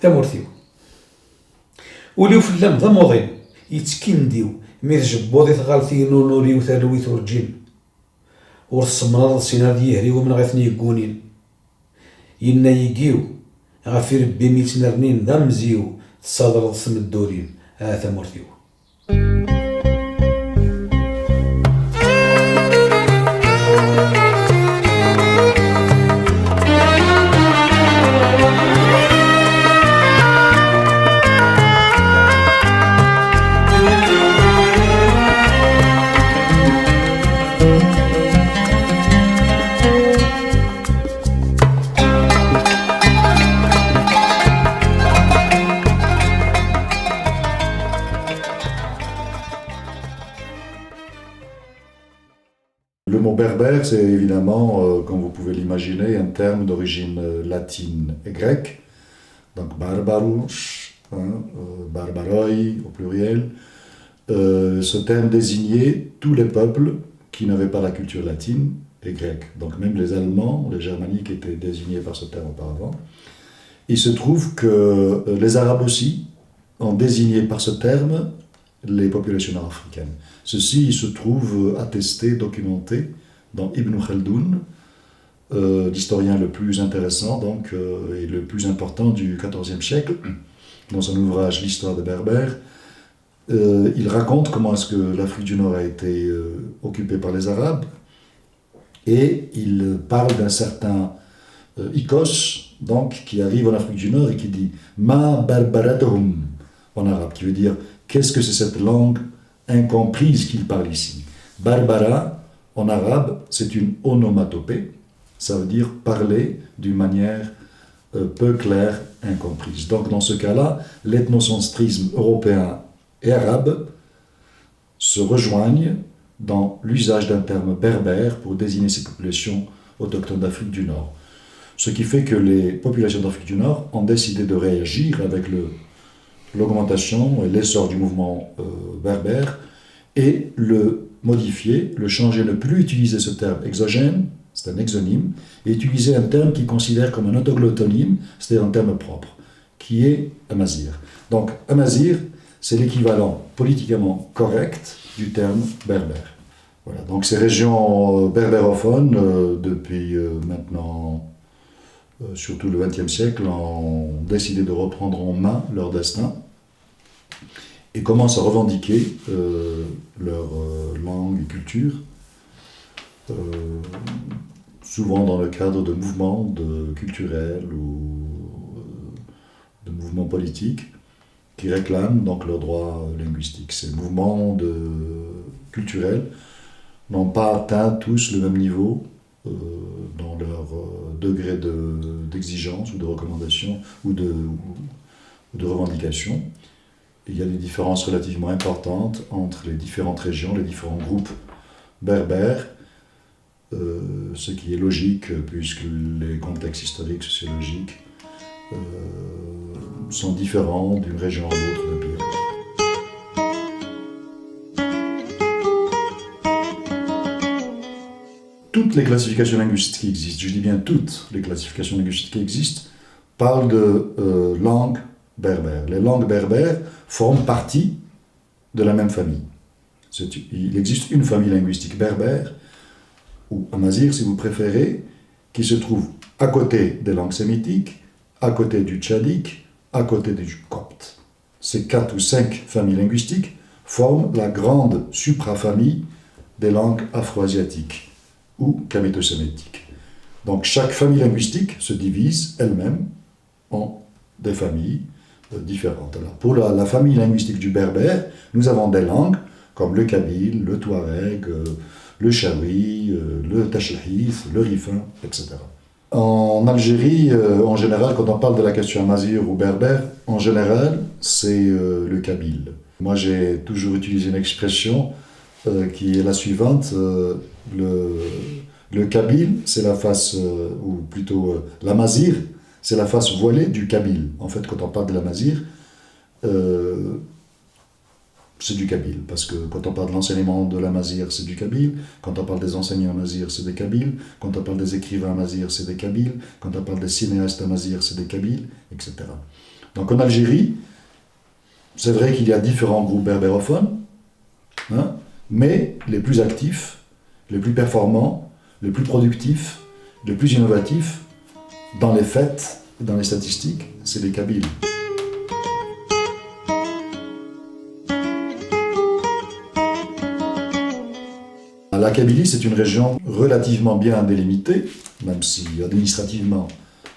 tamurtiw. Uliw fell-am d amuḍin, yettkindiw, mi tjebbuḍ i tɣaltin unuriw talwit urǧin. Ur tsemnaḍ sin ad yihriw min ɣef yeggunin. Yenna yigiw, ɣef irebbi mi ttnernin d amziw, tsadreḍ tmeddurin, tamurtiw. Le mot berbère, c'est évidemment, comme vous pouvez l'imaginer, un terme d'origine latine et grecque, donc barbarus, barbaroi au pluriel. Ce terme désignait tous les peuples qui n'avaient pas la culture latine et grecque. Donc même les Allemands, les Germaniques étaient désignés par ce terme auparavant. Il se trouve que les Arabes aussi ont désigné par ce terme les populations nord-africaines. Ceci se trouve attesté, documenté dans Ibn Khaldoun, l'historien le plus intéressant donc, et le plus important du XIVe siècle, dans son ouvrage L'histoire des Berbères. Il raconte comment est-ce que l'Afrique du Nord a été occupée par les Arabes, et il parle d'un certain Icos, donc, qui arrive en Afrique du Nord et qui dit « Ma barbaratuhum » en arabe, qui veut dire « Qu'est-ce que c'est cette langue incomprise qu'il parle ici ?» Barbara, en arabe, c'est une onomatopée, ça veut dire parler d'une manière peu claire, incomprise. Donc dans ce cas-là, l'ethnocentrisme européen et arabe se rejoignent dans l'usage d'un terme berbère pour désigner ces populations autochtones d'Afrique du Nord. Ce qui fait que les populations d'Afrique du Nord ont décidé de réagir avec l'augmentation et l'essor du mouvement berbère et le modifier, le changer, ne plus utiliser ce terme exogène, c'est un exonyme, et utiliser un terme qu'il considère comme un autoglottonyme, c'est-à-dire un terme propre, qui est amazir. Donc amazir, c'est l'équivalent politiquement correct du terme berbère. Voilà, donc ces régions berbérophones, depuis maintenant surtout le XXe siècle, ont décidé de reprendre en main leur destin et commencent à revendiquer leur langue et culture, souvent dans le cadre de mouvements culturels ou de mouvements politiques qui réclament donc leurs droits linguistiques. Ces mouvements culturels n'ont pas atteint tous le même niveau dans leur degré d'exigence ou de recommandation ou de revendication. Il y a des différences relativement importantes entre les différentes régions, les différents groupes berbères, ce qui est logique puisque les contextes historiques, sociologiques sont différents d'une région à l'autre, d'un pays à l'autre. Toutes les classifications linguistiques qui existent, je dis bien toutes les classifications linguistiques qui existent, parlent de langue berbère. Les langues berbères forment partie de la même famille. Il existe une famille linguistique berbère, ou amazigh si vous préférez, qui se trouve à côté des langues sémitiques, à côté du tchadique, à côté du copte. Ces 4 ou 5 familles linguistiques forment la grande suprafamille des langues afro-asiatiques ou caméto-sémitiques. Donc chaque famille linguistique se divise elle-même en des familles différentes. Alors, pour la famille linguistique du berbère, nous avons des langues comme le kabyle, le touareg, le chaoui, le tachlahith, le rifin, etc. En Algérie, en général, quand on parle de la question amazigh ou berbère, en général, c'est le kabyle. Moi, j'ai toujours utilisé une expression qui est la suivante. Le kabyle, c'est la face, ou plutôt l'amazigh, c'est la face voilée du kabyle. En fait, quand on parle de l'amazigh, c'est du kabyle, parce que quand on parle de l'enseignement de l'amazigh, c'est du kabyle, quand on parle des enseignants amazigh, c'est des kabyles, quand on parle des écrivains amazigh, c'est des kabyles, quand on parle des cinéastes amazigh, c'est des kabyles, etc. Donc en Algérie, c'est vrai qu'il y a différents groupes berbérophones, hein, mais les plus actifs, les plus performants, les plus productifs, les plus innovatifs, dans les faits, dans les statistiques, c'est les Kabyles. La Kabylie, c'est une région relativement bien délimitée, même si administrativement,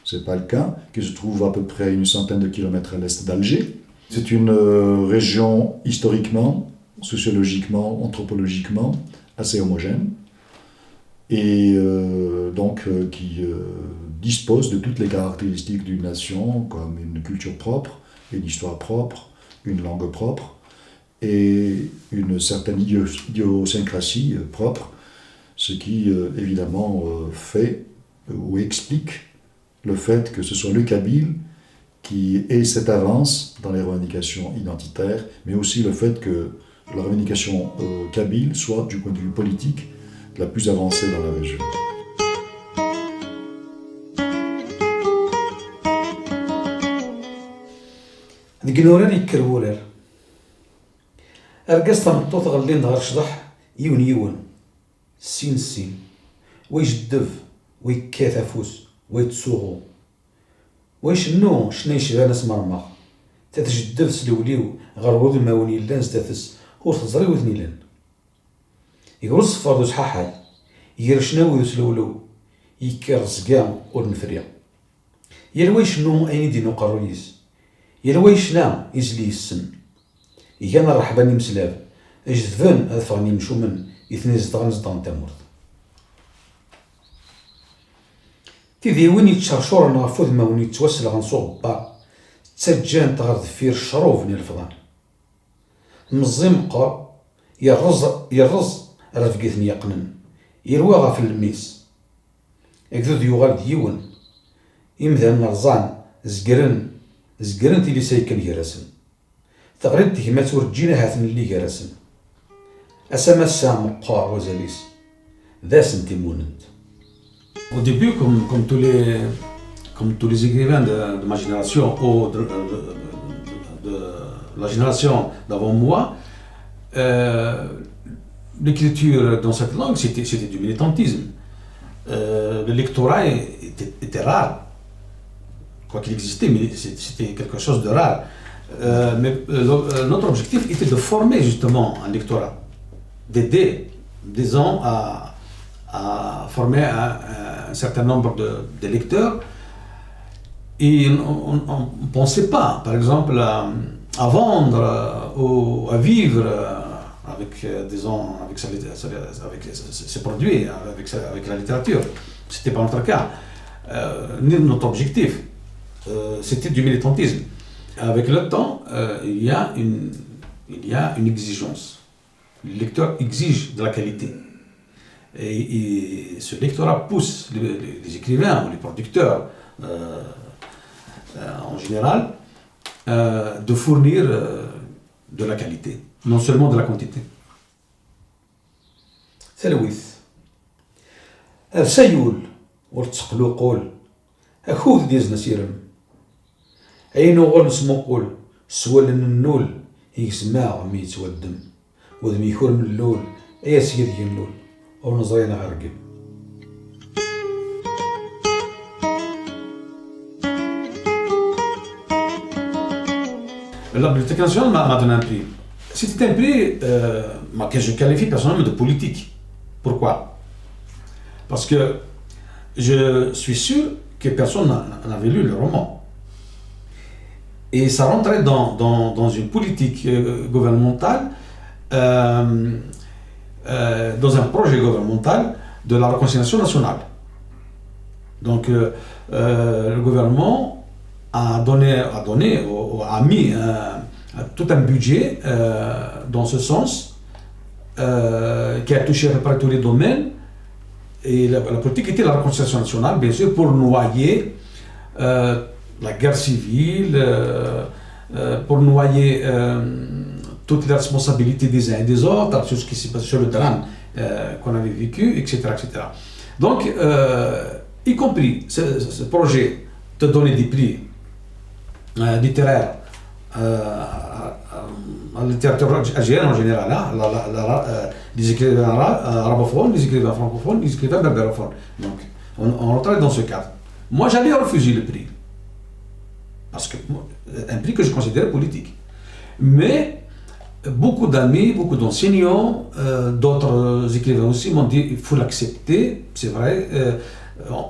ce n'est pas le cas, qui se trouve à peu près à une centaine de kilomètres à l'est d'Alger. C'est une région historiquement, sociologiquement, anthropologiquement assez homogène et qui dispose de toutes les caractéristiques d'une nation, comme une culture propre, une histoire propre, une langue propre et une certaine idiosyncrasie propre, ce qui évidemment fait ou explique le fait que ce soit le Kabyle qui ait cette avance dans les revendications identitaires, mais aussi le fait que la revendication kabyle soit, du point de vue politique, la plus avancée dans la région. ديك الورار يكرولر أرقص تمطوط غلين نهار شضح يون يون السين ويجدف ويكات أفوس ويتسوغو ويشنو شنيش غانس مرمى تتجدف سلوليو غرود الماوني لان زداتس هو تزري وثني لان يقول صفار دو صحاحاي يرشناو يسلولو يكر زقام ورنفريا يلوي شنو أين دينو قرويس يلوي شنا يزلي السن يجانا الرحباني مسلاب اجدفان أدفغني مشومن يثني زدغان زدغان تامورد تيدي وين يتشرشور نغفوذ ما وين يتوسل غنصوغ با تسجان تغرد فير الشروف نير الفضان مزيمقر يرز رفقيثني يقنن يروى غاف الميس اكذو يغال ديون يمذان نرزان زقرن تيلي سايكن يرسن تغريد تهمات ورجينا هاثن اللي يرسن أسما السام قار وزاليس ذا سنتيموننت. Au début, comme tous les écrivains de ma génération ou de la génération d'avant moi, l'écriture dans cette langue, c'était du militantisme. Le lectorat était rare, quoi qu'il existait, mais c'était quelque chose de rare. Mais notre objectif était de former justement un lectorat, d'aider des gens à former un certain nombre de lecteurs. Et on ne pensait pas, par exemple, à vendre ou à vivre avec, disons, avec ses produits, avec la littérature. Ce n'était pas notre cas, ni notre objectif. C'était du militantisme. Avec le temps, il y a une exigence. Le lecteur exige de la qualité. Et ce lectorat pousse les écrivains ou les producteurs en général de fournir de la qualité, non seulement de la quantité. ثلويث السيول والتقلو قول أخوذ ديزنا سيرم عينو غول نسمو قول سوال النول يسمع مي يتودم وذم يكون من اللول أي سيد اللول أو نزرينا غرقب. La Bibliothèque nationale m'a donné un prix. C'était un prix que je qualifie personnellement de politique. Pourquoi? Parce que je suis sûr que personne n'avait lu le roman. Et ça rentrait dans une politique gouvernementale, dans un projet gouvernemental de la réconciliation nationale. Donc le gouvernement a mis tout un budget dans ce sens, qui a touché à peu près tous les domaines. Et la politique était la réconciliation nationale, bien sûr, pour noyer la guerre civile, pour noyer toutes les responsabilités des uns et des autres, sur ce qui s'est passé sur le drame qu'on avait vécu, etc. etc. Donc, y compris ce projet de donner des prix littéraire, la littérature algérienne en général, hein, les écrivains arabophones, les écrivains francophones, les écrivains berbérophones. Donc, on retrouve dans ce cadre. Moi, j'allais refuser le prix. Parce que un prix que je considère politique. Mais beaucoup d'amis, beaucoup d'enseignants, d'autres écrivains aussi m'ont dit il faut l'accepter, c'est vrai.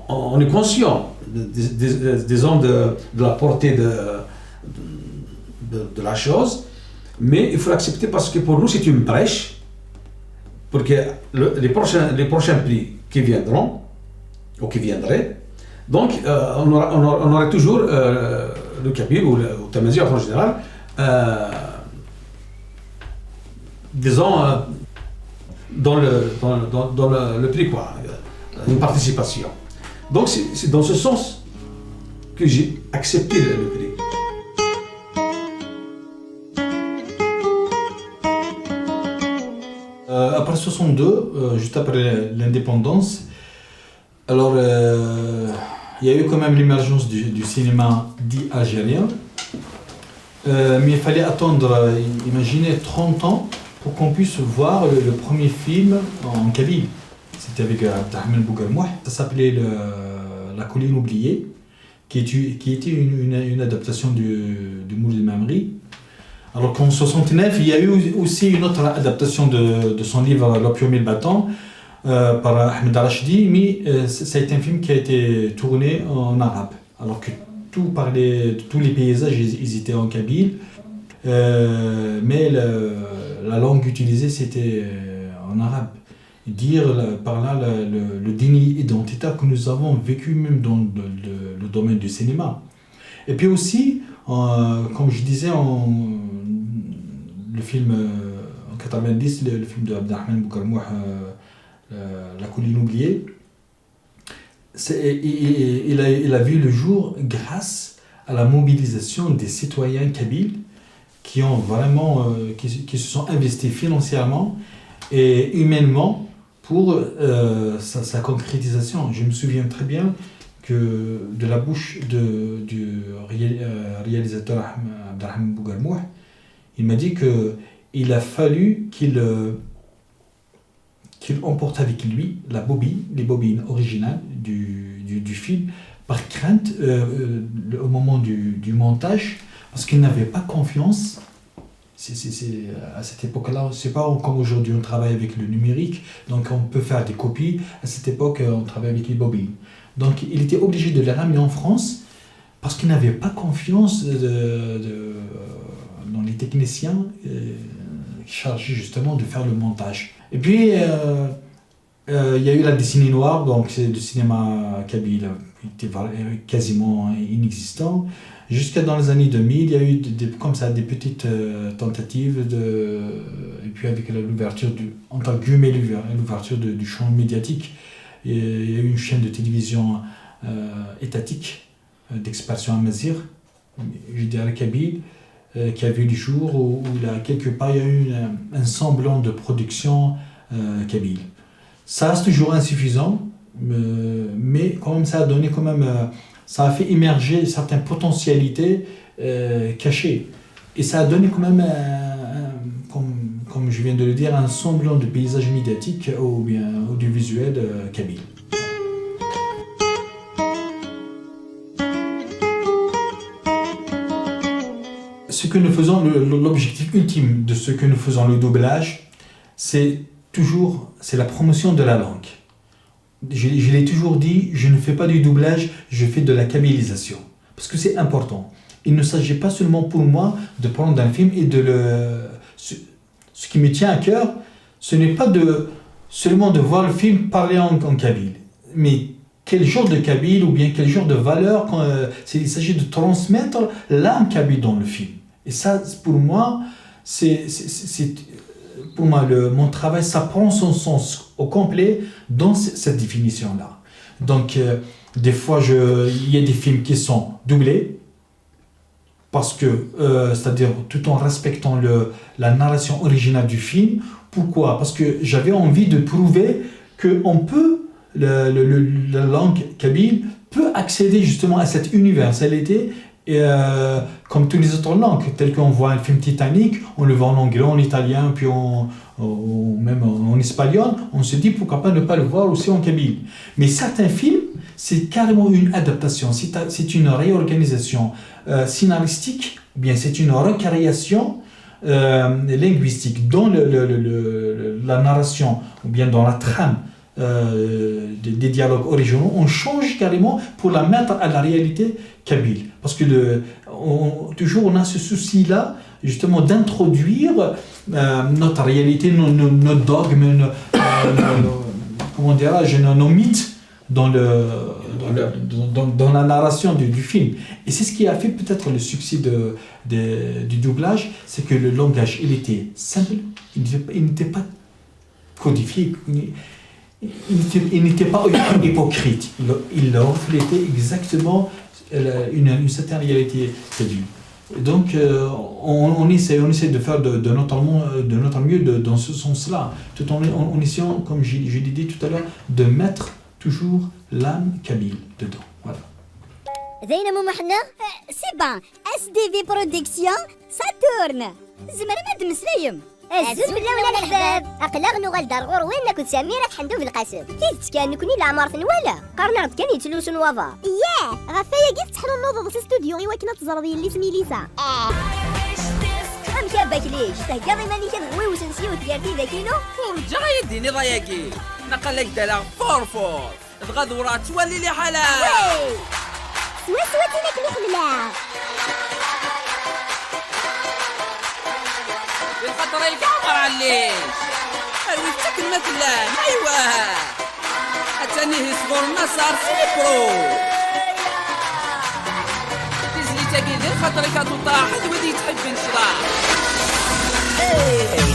On est conscient des hommes de la portée de la chose, mais il faut l'accepter parce que pour nous c'est une brèche pour que les prochains prix qui viendront ou qui viendraient, donc on aurait toujours le Kabyle ou le Tamazight en général, disons dans le prix quoi, une participation. Donc c'est dans ce sens que j'ai accepté le prix. Après 62, juste après l'indépendance, alors il y a eu quand même l'émergence du cinéma dit algérien, mais il fallait attendre, imaginez, 30 ans pour qu'on puisse voir le premier film en kabyle. C'était avec Abdelrahman Bouguermouh, ça s'appelait La colline oubliée, qui était une adaptation du Moulid Mamri. Alors qu'en 69, il y a eu aussi une autre adaptation de son livre L'opium et le bâton par Ahmed Rachdi, mais ça a été un film qui a été tourné en arabe. Alors que tous les paysages ils étaient en kabyle, mais la langue utilisée c'était en arabe. Dire par là le déni identitaire que nous avons vécu même dans le domaine du cinéma. Et puis aussi, comme je disais, le film en 90, le film de Abdelrahman Bouguermouh, La colline oubliée, il a vu le jour grâce à la mobilisation des citoyens kabyles qui ont vraiment, qui se sont investis financièrement et humainement pour sa concrétisation. Je me souviens très bien que de la bouche du réalisateur Abdelrahman Bouguermouh, il m'a dit qu'il a fallu qu'il emporte avec lui les bobines originales du film, par crainte au moment du montage, parce qu'il n'avait pas confiance. À cette époque-là, c'est pas comme aujourd'hui, on travaille avec le numérique, donc on peut faire des copies. À cette époque, on travaille avec les bobines. Donc il était obligé de les ramener en France parce qu'il n'avait pas confiance dans les techniciens chargés justement de faire le montage. Et puis il y a eu la décennie noire, donc c'est du cinéma kabyle qui était quasiment inexistant. Jusqu'à dans les années 2000, il y a eu comme ça des petites tentatives et puis avec l'ouverture entre guillemets l'ouverture du champ médiatique, il y a eu une chaîne de télévision étatique d'expression amazigh, je dirais kabyle, qui a vu le jour où quelque part il y a eu un semblant de production kabyle. Ça reste toujours insuffisant, mais quand même ça a donné quand même, ça a fait émerger certaines potentialités cachées. Et ça a donné quand même, comme je viens de le dire, un semblant de paysage médiatique ou bien audiovisuel kabyle. Ce que nous faisons, l'objectif ultime de ce que nous faisons, le doublage, c'est la promotion de la langue. Je l'ai toujours dit, je ne fais pas du doublage, je fais de la kabylisation. Parce que c'est important. Il ne s'agit pas seulement pour moi de prendre un film et ce qui me tient à cœur, ce n'est pas seulement de voir le film parler en kabyle, mais quel genre de kabyle ou bien quel genre de valeur, il s'agit de transmettre l'âme kabyle dans le film. Et ça, pour moi, mon travail, ça prend son sens au complet dans cette définition-là. Donc, des fois, il y a des films qui sont doublés, parce que, c'est-à-dire tout en respectant la narration originale du film. Pourquoi ? Parce que j'avais envie de prouver qu'on peut, la langue kabyle peut accéder justement à cette universalité Et, comme toutes les autres langues, tel qu'on voit un film Titanic, on le voit en anglais, en italien, puis même en espagnol, on se dit pourquoi pas ne pas le voir aussi en kabyle. Mais certains films, c'est carrément une adaptation, c'est une réorganisation scénaristique, ou bien c'est une recréation linguistique dans la narration, ou bien dans la trame des dialogues originaux, on change carrément pour la mettre à la réalité kabyle. Parce que toujours on a ce souci-là, justement, d'introduire notre réalité, nos dogmes, comment dirais-je, nos mythes dans la narration du film. Et c'est ce qui a fait peut-être le succès du doublage, c'est que le langage, il était simple, il n'était pas codifié, il n'était pas hypocrite, il reflétait exactement une certaine réalité kabyle. Donc on essaie de faire de notre mieux dans ce sens-là, tout en essayant, comme je l'ai dit tout à l'heure, de mettre toujours l'âme kabyle dedans. Voilà. زين ماما حنا سي بان اس دي في برودكسيون ساتورن زمرنا تمسلايم الزبله ولا الحباب اقلا غنوغا لدار غور وين كنت سميره تحندو في القاسم كيف كان نكوني لا عمارة ولا قرنا رد كان يتلوسون وافا ياه غفايا كيف تحلو النوض في استوديو غير وكنا تزربي اللي سمي ليسا ام كاباك ليش تهكاضي ماني كتغوي وسنسيو تكارتي ذاكينو ورجع يديني ضياكي نقلك دالا فور تغدورات تولي لي حاله سواتي لك الحمله بالخطر الكاميرا عليش ارويتك المثلة ايوا اتانيه صغور النصر سيبرو تزلي تاكي ذي الخطر كتطاح ودي تحب انشراح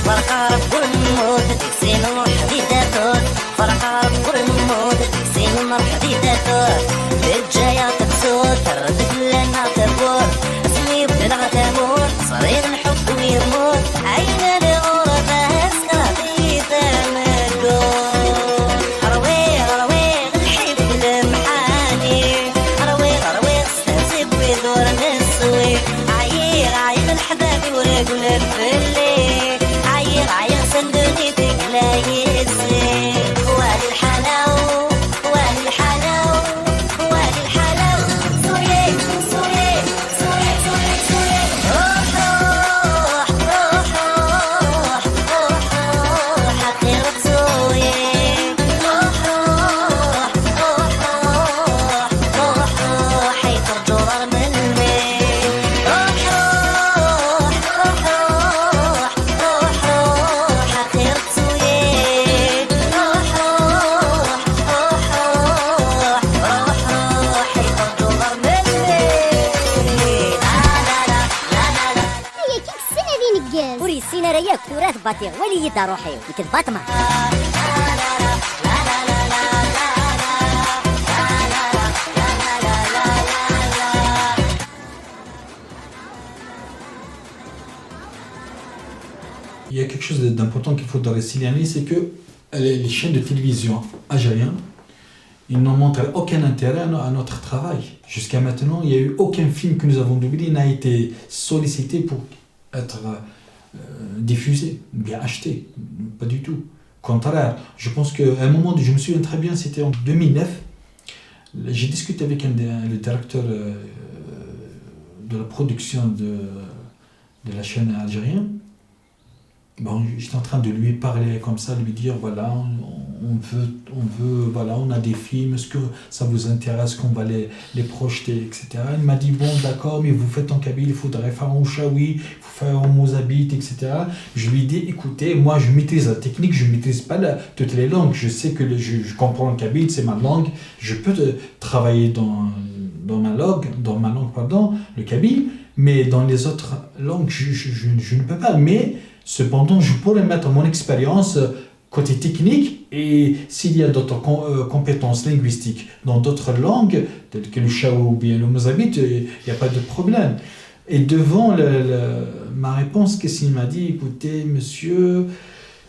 فرقة رب الموت تكسين حديداتور فرقة رب الموت تكسين حديداتور بالجاية تبسوط تردد لنا تبور اسمي بدنا تموت صغير الحب ويموت عينا لغربة اسكراتي تمدور رويغ الحب المحاني رويغ استهزب ويدور نسوي عيغ الحبابي ورقل الفلي عيغ صندوقي تقلا يسري وادي الحلاو رياك تراث باتي ولي يدا روحي يكذ باطمة Il y a quelque chose d'important qu'il faudrait signaler, c'est que les chaînes de télévision algériennes, ils n'ont montré aucun intérêt à notre travail. Jusqu'à maintenant, il n'y a eu aucun film que nous avons doublé n'a été sollicité pour être diffusé, bien acheté, pas du tout. Contraire, je pense qu'à un moment, je me souviens très bien, c'était en 2009, j'ai discuté avec le directeur de la production de la chaîne algérienne. Bon, j'étais en train de lui parler comme ça, lui dire voilà, on veut, voilà, on a des films, est-ce que ça vous intéresse qu'on va les projeter, etc. Il m'a dit bon, d'accord, mais vous faites en kabyle, il faudrait faire en chaoui, il faut faire en mozabite, etc. Je lui ai dit écoutez, moi je maîtrise la technique, je ne maîtrise pas toutes les langues, je sais que je comprends le kabyle, c'est ma langue, je peux travailler dans ma langue, le kabyle, mais dans les autres langues, je ne peux pas. Mais cependant, je pourrais mettre mon expérience côté technique et s'il y a d'autres compétences linguistiques dans d'autres langues, telles que le chaou ou bien le mozabite, il n'y a pas de problème. Et devant ma réponse, qu'est-ce qu'il m'a dit? Écoutez, monsieur,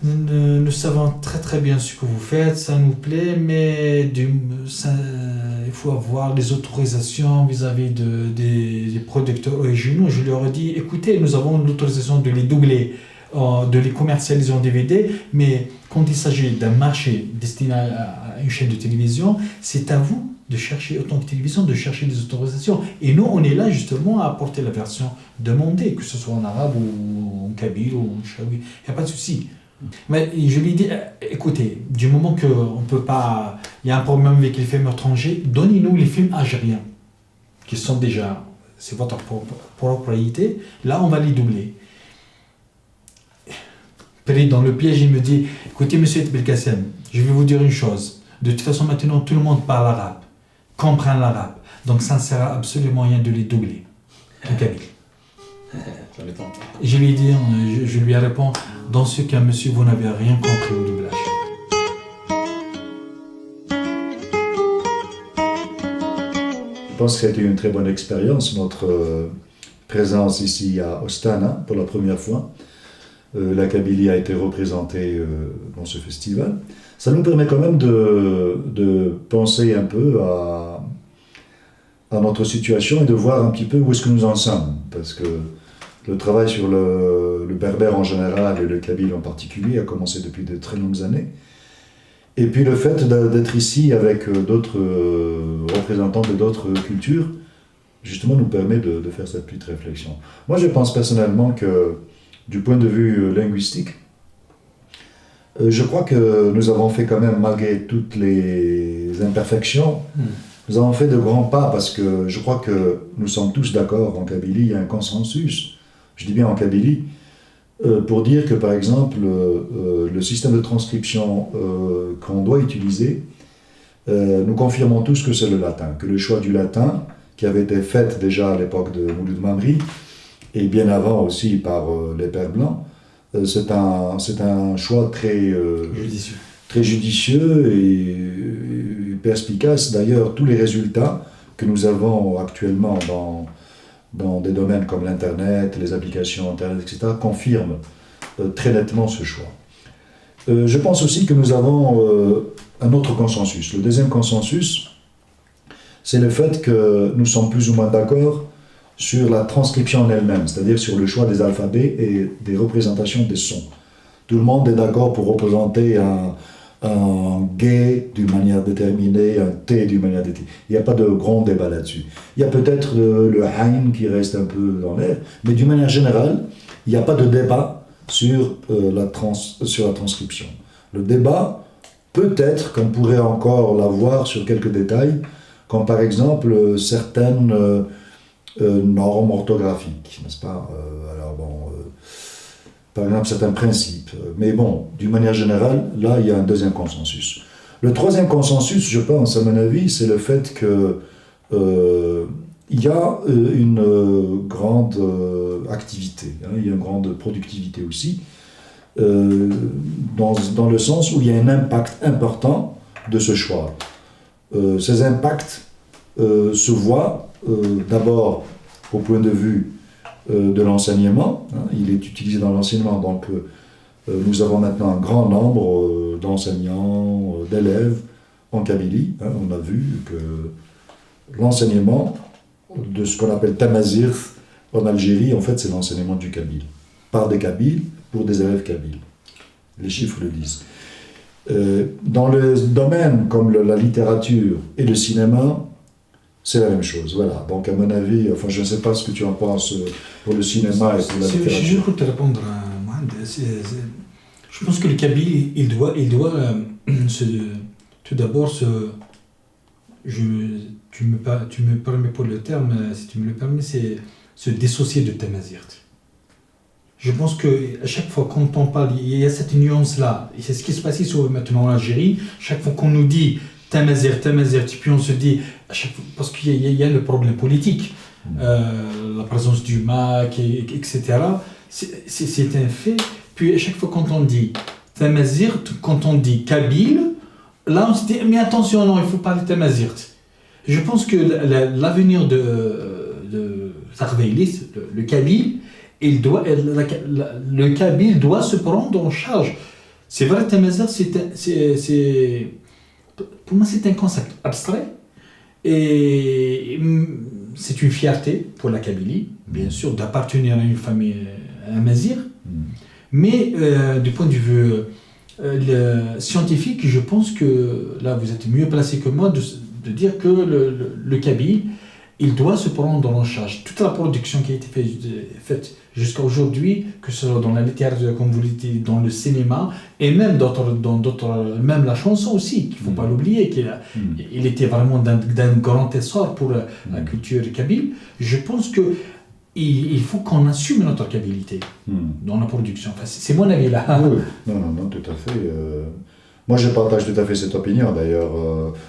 Nous savons très très bien ce que vous faites, ça nous plaît, mais il faut avoir les autorisations vis-à-vis des producteurs originaux. Je leur ai dit, écoutez, nous avons l'autorisation de les doubler, de les commercialiser en DVD, mais quand il s'agit d'un marché destiné à une chaîne de télévision, c'est à vous de chercher, autant que télévision, de chercher des autorisations. Et nous, on est là justement à apporter la version demandée, que ce soit en arabe ou en kabyle ou en chaoui. Il n'y a pas de souci. Mais je lui ai dit, écoutez, du moment qu'on ne peut pas, il y a un problème avec les films étrangers, donnez-nous les films algériens, qui sont déjà, c'est votre propriété, là on va les doubler. Pris dans le piège, il me dit, écoutez monsieur Belkacem, je vais vous dire une chose, de toute façon maintenant tout le monde parle arabe, comprend l'arabe, donc ça ne sert à absolument rien de les doubler en kabyle. Je lui ai dit, je lui ai répondu, dans ce cas, monsieur, vous n'avez rien compris au doublage. Je pense que ça a été une très bonne expérience, notre présence ici à Ostana pour la première fois. La Kabylie a été représentée dans ce festival. Ça nous permet quand même de penser un peu à notre situation et de voir un petit peu où est-ce que nous en sommes. Parce que le travail sur le berbère en général et le kabyle en particulier a commencé depuis de très longues années. Et puis le fait d'être ici avec d'autres représentants de d'autres cultures, justement nous permet de faire cette petite réflexion. Moi je pense personnellement que du point de vue linguistique, je crois que nous avons fait quand même, malgré toutes les imperfections, nous avons fait de grands pas parce que je crois que nous sommes tous d'accord en Kabylie, il y a un consensus, je dis bien en Kabylie, pour dire que par exemple le système de transcription qu'on doit utiliser, nous confirmons tous que c'est le latin, que le choix du latin, qui avait été fait déjà à l'époque de Mouloud Mamri, et bien avant aussi par les Pères Blancs, c'est un choix très judicieux et perspicace. D'ailleurs, tous les résultats que nous avons actuellement dans des domaines comme l'Internet, les applications Internet, etc., confirment très nettement ce choix. Je pense aussi que nous avons un autre consensus. Le deuxième consensus, c'est le fait que nous sommes plus ou moins d'accord sur la transcription en elle-même, c'est-à-dire sur le choix des alphabets et des représentations des sons. Tout le monde est d'accord pour représenter un G d'une manière déterminée, un T d'une manière déterminée. Il n'y a pas de grand débat là-dessus. Il y a peut-être le Haïn qui reste un peu dans l'air, mais d'une manière générale, il n'y a pas de débat sur la transcription. Le débat, peut-être qu'on pourrait encore l'avoir sur quelques détails, comme par exemple certaines normes orthographiques, n'est-ce pas? Par exemple certains principes. Mais bon, d'une manière générale, là, il y a un deuxième consensus. Le troisième consensus, je pense, à mon avis, c'est le fait que il y a une grande activité, il y a une grande productivité aussi, dans le sens où il y a un impact important de ce choix. Ces impacts se voient d'abord au point de vue de l'enseignement, il est utilisé dans l'enseignement, donc nous avons maintenant un grand nombre d'enseignants, d'élèves en Kabylie. On a vu que l'enseignement de ce qu'on appelle Tamazigh en Algérie, en fait c'est l'enseignement du kabyle, par des kabyles pour des élèves kabyles. Les chiffres le disent. Dans le domaine comme la littérature et le cinéma, c'est la même chose, voilà. Donc à mon avis, enfin je ne sais pas ce que tu en penses pour le cinéma et pour la littérature. Si je peux te répondre, je pense que le kabyle, il doit tout d'abord tu me permets pour le terme, si tu me le permets, c'est se dissocier de Tamazigh. Je pense qu'à chaque fois quand on parle, il y a cette nuance-là, et c'est ce qui se passe ici maintenant en Algérie, chaque fois qu'on nous dit Tamazigh, puis on se dit, parce qu'il y a le problème politique, la présence du MAC, etc. C'est un fait. Puis à chaque fois quand on dit Tamazigh, quand on dit Kabyle, là on se dit, mais attention, non, il faut parler Tamazigh. Je pense que l'avenir de Sarveilis, le Kabyle, le Kabyle doit se prendre en charge. C'est vrai, Tamazight, pour moi, c'est un concept abstrait. Et c'est une fierté pour la Kabylie, bien sûr, d'appartenir à une famille amazigh. Mais du point de vue scientifique, je pense que là, vous êtes mieux placé que moi de dire que le Kabyle, il doit se prendre en charge. Toute la production qui a été faite jusqu'à aujourd'hui, que ce soit dans la littérature, comme vous le dites, dans le cinéma, et même même la chanson aussi, qu'il ne faut pas l'oublier, il était vraiment d'un grand essor pour la culture kabyle. Je pense que il faut qu'on assume notre kabyléité dans la production. Enfin, c'est mon avis là. Oui, non, tout à fait. Moi, je partage tout à fait cette opinion d'ailleurs.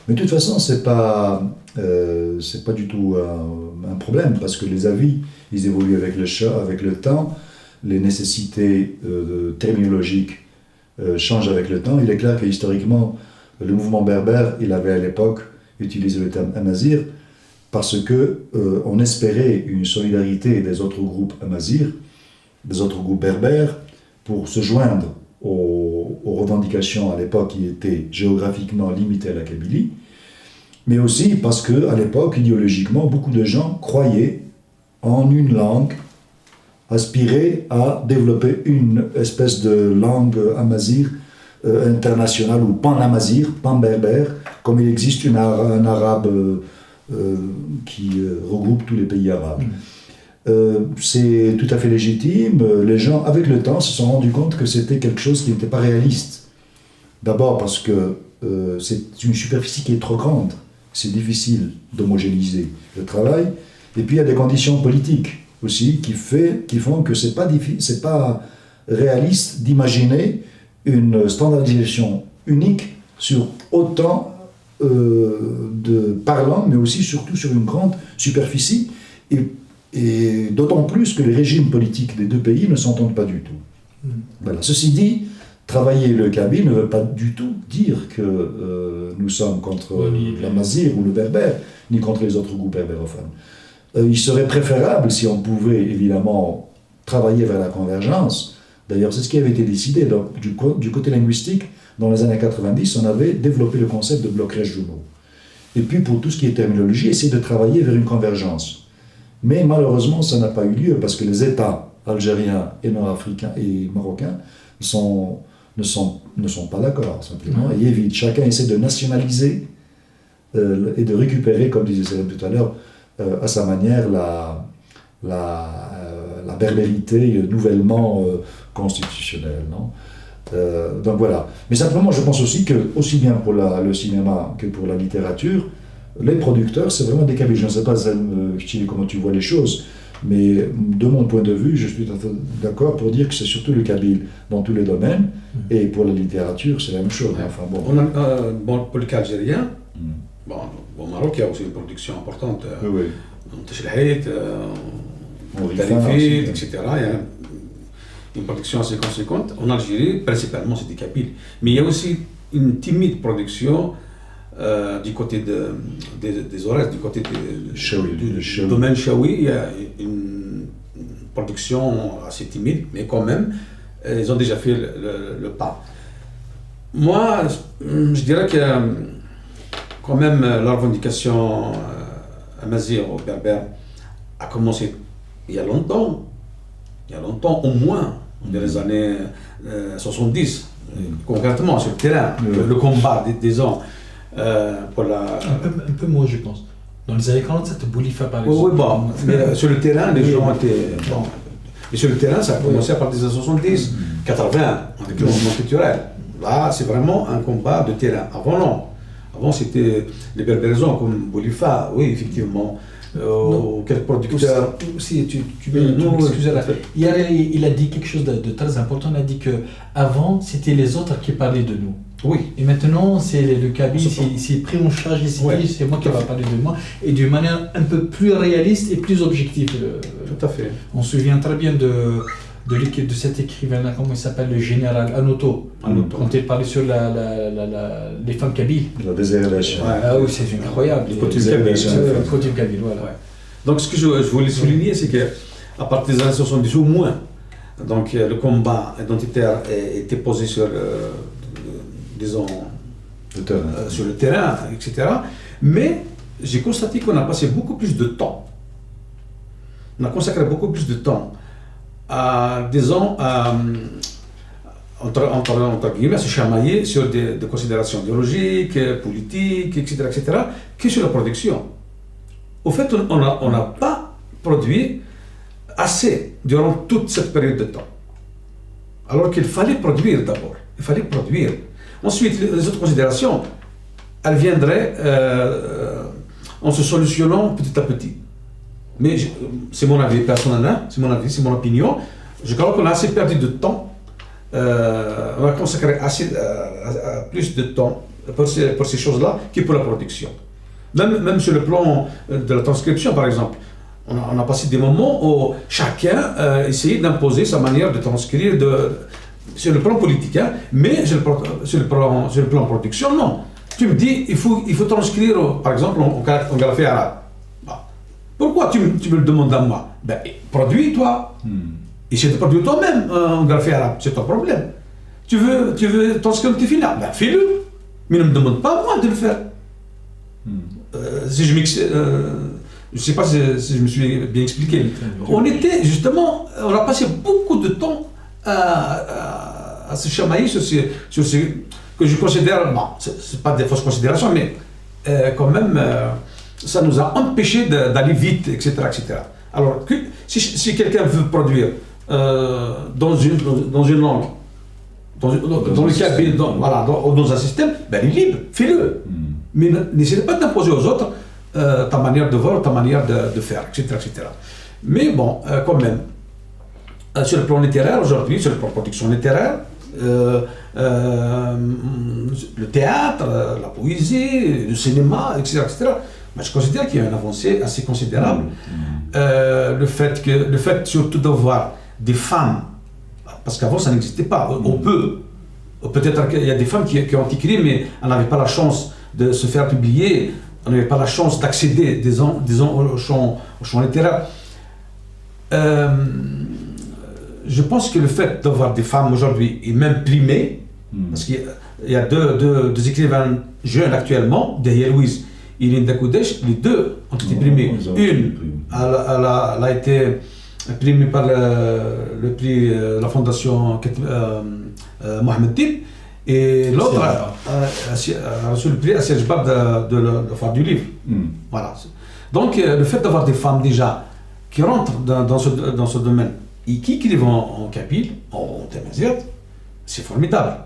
Mais de toute façon, c'est pas du tout un problème parce que les avis, ils évoluent avec le temps. Les nécessités terminologiques changent avec le temps. Il est clair que historiquement, le mouvement berbère, il avait à l'époque utilisé le terme amazigh parce que on espérait une solidarité des autres groupes amazighs, des autres groupes berbères, pour se joindre aux revendications à l'époque qui étaient géographiquement limitées à la Kabylie, mais aussi parce qu'à l'époque, idéologiquement, beaucoup de gens croyaient en une langue, aspiraient à développer une espèce de langue amazigh internationale ou pan-amazigh, pan-berbère, comme il existe un arabe qui regroupe tous les pays arabes. C'est tout à fait légitime. Les gens, avec le temps, se sont rendus compte que c'était quelque chose qui n'était pas réaliste. D'abord parce que c'est une superficie qui est trop grande. C'est difficile d'homogénéiser le travail. Et puis il y a des conditions politiques aussi qui font que c'est pas réaliste d'imaginer une standardisation unique sur autant de parlants, mais aussi surtout sur une grande superficie. Et d'autant plus que les régimes politiques des deux pays ne s'entendent pas du tout. Voilà. Ceci dit, travailler le kabyle ne veut pas du tout dire que nous sommes contre l'amazigh ou le berbère, ni contre les autres groupes berbérophones. Il serait préférable si on pouvait évidemment travailler vers la convergence. D'ailleurs, c'est ce qui avait été décidé. Donc, du côté linguistique, dans les années 90, on avait développé le concept de blocs régionaux. Et puis, pour tout ce qui est terminologie, essayer de travailler vers une convergence. Mais malheureusement, ça n'a pas eu lieu parce que les États algériens et nord-africains et marocains ne sont pas d'accord, simplement. Et vite, chacun essaie de nationaliser et de récupérer, comme disait Célèbre tout à l'heure, à sa manière, la berbérité nouvellement constitutionnelle. Non donc voilà. Mais simplement, je pense aussi que, aussi bien pour le cinéma que pour la littérature, les producteurs, c'est vraiment des kabyles. Je ne sais pas, Chili, comment tu vois les choses, mais de mon point de vue, je suis d'accord pour dire que c'est surtout le kabyle dans tous les domaines, et pour la littérature, c'est la même chose. Enfin, bon, pour le cas algérien, au Maroc, il y a aussi une production importante. Oui. Tachelhait, Tarifit, etc. Il y a une production assez conséquente. En Algérie, principalement, c'est des kabyles. Mais il y a aussi une timide production du côté des Aurès, du côté du domaine chaoui. Il y a une production assez timide, mais quand même, ils ont déjà fait le pas. Moi, je dirais que quand même la revendication amazigh ou berbère a commencé il y a longtemps au moins, dans les années 70, concrètement sur le terrain, le combat des ans pour la... Un peu moins, je pense. Dans les années 40, c'était Boulifa par exemple. Oui, bon, mais sur le terrain, les gens étaient... Bon. Et sur le terrain, ça a commencé à partir des années 70, 80, avec le mouvement culturel. Là, c'est vraiment un combat de terrain. Avant, non. Avant, c'était les berbérisons comme Boulifa, oui, effectivement. Quel producteur aussi, tu m'excuses là. Il a dit quelque chose de très important. Il a dit que avant c'était les autres qui parlaient de nous. Oui. Et maintenant c'est le kabyle, c'est pris en charge et c'est moi qui va parler de moi et d'une manière un peu plus réaliste et plus objective. Tout à fait. On se souvient très bien de cet écrivain-là, comment il s'appelle, le général Anoto. Quand il parlait sur les femmes kabyles. La déshérédation. Ah oui, c'est incroyable. Le côté kabyle, voilà. Ouais. Donc ce que je voulais souligner, c'est qu'à partir des années 70 au moins, Donc le combat identitaire était posé sur, disons, sur le terrain, etc. Mais j'ai constaté qu'on a passé beaucoup plus de temps. On a consacré beaucoup plus de temps à, disons, entre guillemets, à se chamailler sur des considérations idéologiques, politiques, etc., que sur la production. Au fait, on n'a pas produit assez durant toute cette période de temps. Alors qu'il fallait produire d'abord. Il fallait produire. Ensuite, les autres considérations, elles viendraient en se solutionnant petit à petit. Mais c'est mon avis personnel, hein, c'est mon avis, c'est mon opinion. Je crois qu'on a assez perdu de temps. On a consacré plus de temps pour ces choses-là que pour la production. Même sur le plan de la transcription, par exemple. On a passé des moments où chacun essayait d'imposer sa manière de transcrire sur le plan politique, hein, mais sur le plan production, non. Tu me dis, il faut transcrire, par exemple, en graphie arabe. Pourquoi tu me le demandes à moi? Ben, produis-toi. Essaie de produire toi-même en graphie arabe, c'est ton problème. Tu veux transcrire le final? Ben, fais-le. Mais ne me demande pas à moi de le faire. Si je ne sais pas si je me suis bien expliqué. On a passé beaucoup de temps à se chamailler sur ces que je considère, bon, c'est pas des fausses considérations, mais quand même, ça nous a empêché d'aller vite, etc., etc. Alors, si quelqu'un veut produire dans une langue, dans le cabine, dans un système, ben il est libre, fais-le. Mais n'essaie pas d'imposer aux autres ta manière de voir, ta manière de faire, etc., etc. Mais bon, quand même, sur le plan littéraire aujourd'hui, sur le plan production littéraire, le théâtre, la poésie, le cinéma, etc., etc. Mais je considère qu'il y a une avancée assez considérable. Le fait surtout d'avoir des femmes, parce qu'avant ça n'existait pas, peut-être qu'il y a des femmes qui ont écrit, mais elles n'avaient pas la chance de se faire publier, elles n'avaient pas la chance d'accéder, disons, au champ littéraire. Je pense que le fait d'avoir des femmes aujourd'hui, et même primées, parce qu'il y a deux écrivains jeunes actuellement, derrière Louise et Linda Kodesh, les deux ont été primées. Une, elle a été primée par le prix la fondation Mohamed Dib, et l'autre a reçu le prix à Serge Bab de la Foire du Livre. Voilà. Donc le fait d'avoir des femmes déjà qui rentrent dans ce domaine et qui écrivent en kabyle, en tamazight, c'est formidable.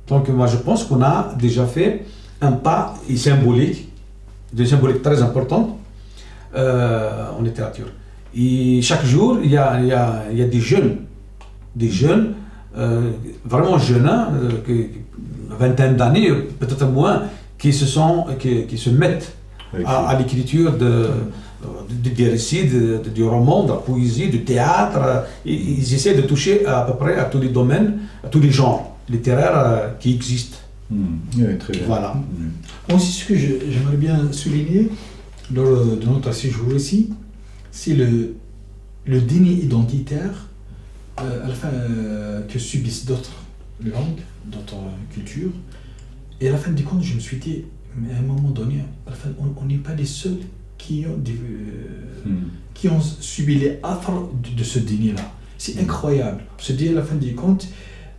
Donc moi je pense qu'on a déjà fait un pas symbolique très important en littérature. Et chaque jour, il y a des jeunes, vraiment jeunes, vingtaine d'années, peut-être moins, qui se mettent à l'écriture des récits, du roman, de la poésie, du théâtre. Ils essaient de toucher à peu près à tous les domaines, à tous les genres littéraires qui existent. Oui, très bien. Voilà. Aussi, ce que j'aimerais bien souligner lors de notre séjour ici, c'est le déni identitaire à la fin, que subissent d'autres langues, d'autres cultures. Et à la fin du compte, je me suis dit, mais à un moment donné, à la fin, on n'est pas les seuls qui ont subi les affres de ce déni-là. C'est incroyable. On se dit à la fin du compte,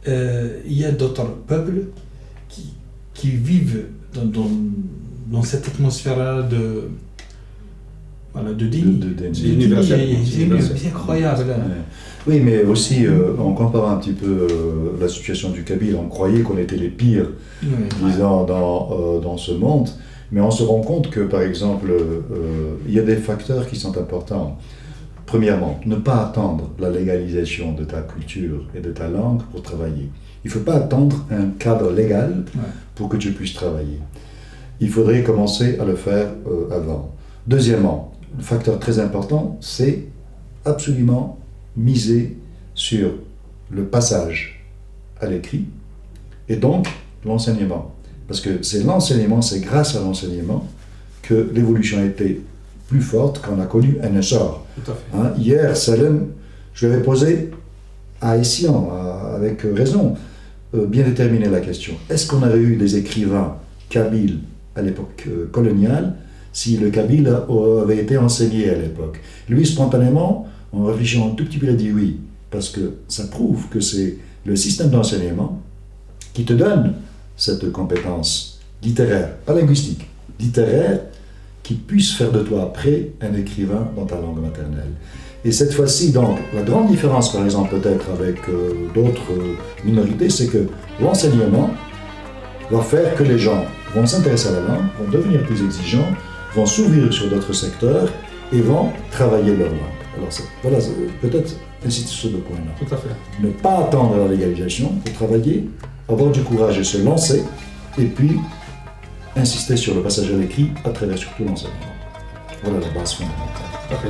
il y a d'autres peuples qui vivent dans cette atmosphère-là de déni. C'est universel. C'est incroyable. Là. Oui, mais aussi, en comparant un petit peu la situation du Kabyle, on croyait qu'on était les pires, disons, dans ce monde. Mais on se rend compte que, par exemple, il y a des facteurs qui sont importants. Premièrement, ne pas attendre la légalisation de ta culture et de ta langue pour travailler. Il ne faut pas attendre un cadre légal pour que tu puisses travailler. Il faudrait commencer à le faire avant. Deuxièmement, le facteur très important, c'est absolument miser sur le passage à l'écrit et donc l'enseignement. Parce que c'est grâce à l'enseignement que l'évolution a été plus forte, qu'on a connu un essor. Tout à fait. Hier, Salem, je lui avais posé a Essian, avec raison, bien déterminé la question. Est-ce qu'on aurait eu des écrivains kabyles à l'époque coloniale si le kabyle avait été enseigné à l'époque? Lui, spontanément, en réfléchissant un tout petit peu, il a dit oui, parce que ça prouve que c'est le système d'enseignement qui te donne cette compétence littéraire, pas linguistique, littéraire, qui puisse faire de toi après un écrivain dans ta langue maternelle. Et cette fois-ci, donc, la grande différence, par exemple, peut-être avec d'autres minorités, c'est que l'enseignement va faire que les gens vont s'intéresser à la langue, vont devenir plus exigeants, vont s'ouvrir sur d'autres secteurs et vont travailler leur langue. Alors, voilà, peut-être insister sur ce point-là. Tout à fait. Ne pas attendre la légalisation pour travailler, avoir du courage et se lancer, et puis insister sur le passage à l'écrit à travers surtout l'enseignement. Voilà la base fondamentale. Tout à fait.